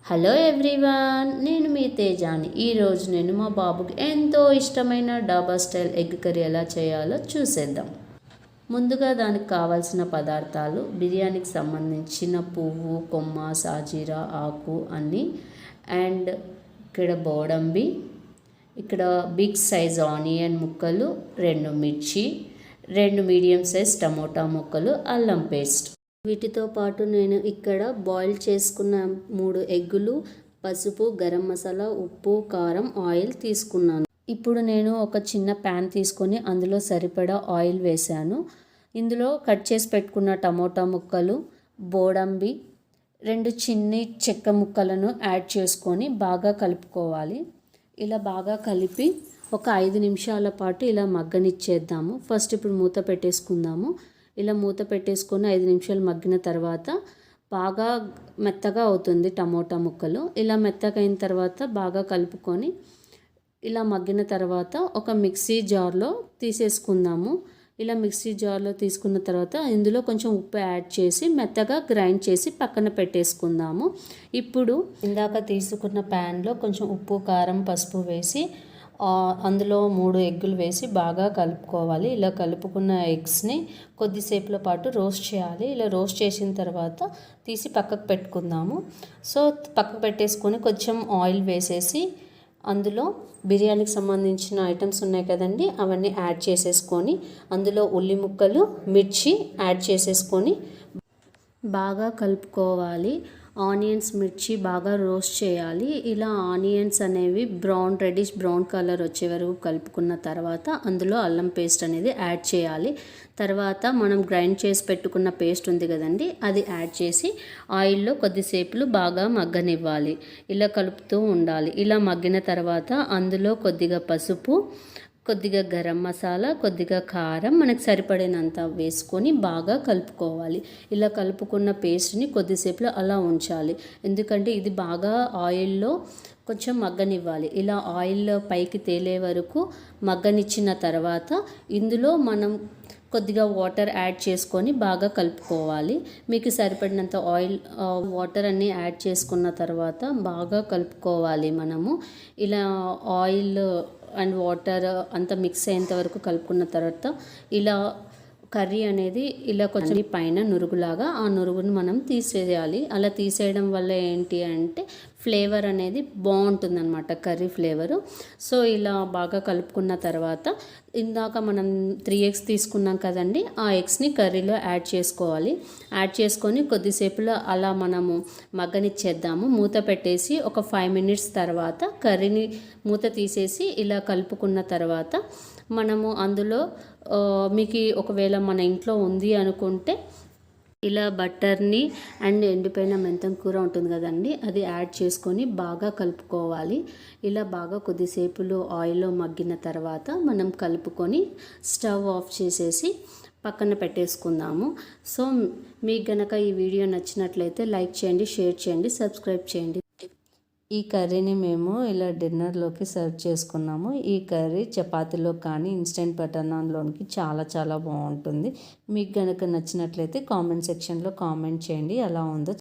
Hello everyone, నేను మీ తేజాని. ఈరోజు నేను మా బాబుకి ఎంతో ఇష్టమైన డాబా స్టైల్ ఎగ్ కర్రీ ఎలా చేయాలో చూసేద్దాం. ముందుగా దానికి కావాల్సిన పదార్థాలు: బిర్యానీకి సంబంధించిన పువ్వు, కొమ్మ, సాజీరా ఆకు అన్నీ, అండ్ ఇక్కడ బోడంబి, ఇక్కడ బిగ్ సైజ్ ఆనియన్ ముక్కలు, 2 మిర్చి, 2 మీడియం సైజ్ టమోటా ముక్కలు, అల్లం పేస్ట్. వీటితో పాటు నేను ఇక్కడ బాయిల్ చేసుకున్న 3 ఎగ్గులు, పసుపు, గరం మసాలా, ఉప్పు, కారం, ఆయిల్ తీసుకున్నాను. ఇప్పుడు నేను ఒక చిన్న ప్యాన్ తీసుకొని అందులో సరిపడా ఆయిల్ వేశాను. ఇందులో కట్ చేసి పెట్టుకున్న టమోటా ముక్కలు, బోడంబి, 2 చిన్ని చెక్క ముక్కలను యాడ్ చేసుకొని బాగా కలుపుకోవాలి. ఇలా బాగా కలిపి ఒక 5 నిమిషాల పాటు ఇలా మగ్గనిచ్చేద్దాము. ఫస్ట్ ఇప్పుడు మూత పెట్టేసుకుందాము. ఇలా మూత పెట్టేసుకొని 5 నిమిషాలు మగ్గిన తర్వాత బాగా మెత్తగా అవుతుంది టమోటా ముక్కలు. ఇలా మెత్తగా అయిన తర్వాత బాగా కలుపుకొని ఇలా మగ్గిన తర్వాత ఒక మిక్సీ జార్లో తీసేసుకుందాము. ఇలా మిక్సీ జార్లో తీసుకున్న తర్వాత ఇందులో కొంచెం ఉప్పు యాడ్ చేసి మెత్తగా గ్రైండ్ చేసి పక్కన పెట్టేసుకుందాము. ఇప్పుడు ఇందాక తీసుకున్న ప్యాన్లో కొంచెం ఉప్పు, కారం, పసుపు వేసి అందులో 3 ఎగ్గులు వేసి బాగా కలుపుకోవాలి. ఇలా కలుపుకున్న ఎగ్స్ని కొద్దిసేపుల పాటు రోస్ట్ చేయాలి. ఇలా రోస్ట్ చేసిన తర్వాత తీసి పక్కకు పెట్టుకుందాము. సో పక్కకు పెట్టేసుకొని కొంచెం ఆయిల్ వేసేసి అందులో బిర్యానీకి సంబంధించిన ఐటమ్స్ ఉన్నాయి కదండి, అవన్నీ యాడ్ చేసేసుకొని అందులో ఉల్లి ముక్కలు, మిర్చి యాడ్ చేసేసుకొని బాగా కలుపుకోవాలి. ఆనియన్స్, మిర్చి బాగా రోస్ట్ చేయాలి. ఇలా ఆనియన్స్ అనేవి రెడ్డిష్ బ్రౌన్ కలర్ వచ్చే వరకు కలుపుకున్న తర్వాత అందులో అల్లం పేస్ట్ అనేది యాడ్ చేయాలి. తర్వాత మనం గ్రైండ్ చేసి పెట్టుకున్న పేస్ట్ ఉంది కదండి, అది యాడ్ చేసి ఆయిల్లో కొద్దిసేపు బాగా మగ్గనివ్వాలి. ఇలా కలుపుతూ ఉండాలి. ఇలా మగ్గిన తర్వాత అందులో కొద్దిగా పసుపు, కొద్దిగా గరం మసాలా, కొద్దిగా కారం మనకు సరిపడినంత వేసుకొని బాగా కలుపుకోవాలి. ఇలా కలుపుకున్న పేస్ట్ని కొద్దిసేపులో అలా ఉంచాలి. ఎందుకంటే ఇది బాగా ఆయిల్లో కొంచెం మగ్గనివ్వాలి. ఇలా ఆయిల్ పైకి తేలే వరకు మగ్గనిచ్చిన తర్వాత ఇందులో మనం కొద్దిగా వాటర్ యాడ్ చేసుకొని బాగా కలుపుకోవాలి. మీకు సరిపడినంత వాటర్ అన్నీ యాడ్ చేసుకున్న తర్వాత బాగా కలుపుకోవాలి. మనము ఇలా ఆయిల్ అండ్ వాటర్ అంతా మిక్స్ అయ్యేంత వరకు కలుపుకున్న తర్వాత ఇలా కర్రీ అనేది ఇలా కొంచెం పైన నురుగులాగా ఆ నురుగును మనం తీసేయాలి. అలా తీసేయడం వల్ల ఏంటి అంటే ఫ్లేవర్ అనేది బాగుంటుంది అనమాట, కర్రీ ఫ్లేవరు. సో ఇలా బాగా కలుపుకున్న తర్వాత ఇందాక మనం 3 ఎగ్స్ తీసుకున్నాం కదండి, ఆ ఎగ్స్ని కర్రీలో యాడ్ చేసుకోవాలి. యాడ్ చేసుకొని కొద్దిసేపులో అలా మనము మగ్గనిచ్చేద్దాము. మూత పెట్టేసి ఒక 5 మినిట్స్ తర్వాత కర్రీని మూత తీసేసి ఇలా కలుపుకున్న తర్వాత మనము అందులో మీకు ఒకవేళ మన ఇంట్లో ఉంది అనుకుంటే ఇలా బటర్ని అండ్ ఎండిపోయిన మెంతం కూర ఉంటుంది కదండి, అది యాడ్ చేసుకొని బాగా కలుపుకోవాలి. ఇలా బాగా కొద్దిసేపులో ఆయిల్లో మగ్గిన తర్వాత మనం కలుపుకొని స్టవ్ ఆఫ్ చేసేసి పక్కన పెట్టేసుకుందాము. సో మీకు గనక ఈ వీడియో నచ్చినట్లయితే లైక్ చేయండి, షేర్ చేయండి, సబ్స్క్రైబ్ చేయండి. ఈ కర్రీని మేము ఇలా డిన్నర్లోకి సర్వ్ చేసుకున్నాము. ఈ కర్రీ చపాతీలో కానీ ఇన్స్టెంట్ బటర్ నాన్లోకి చాలా చాలా బాగుంటుంది. మీకు కనుక నచ్చినట్లయితే కామెంట్ సెక్షన్లో కామెంట్ చేయండి ఎలా ఉందో.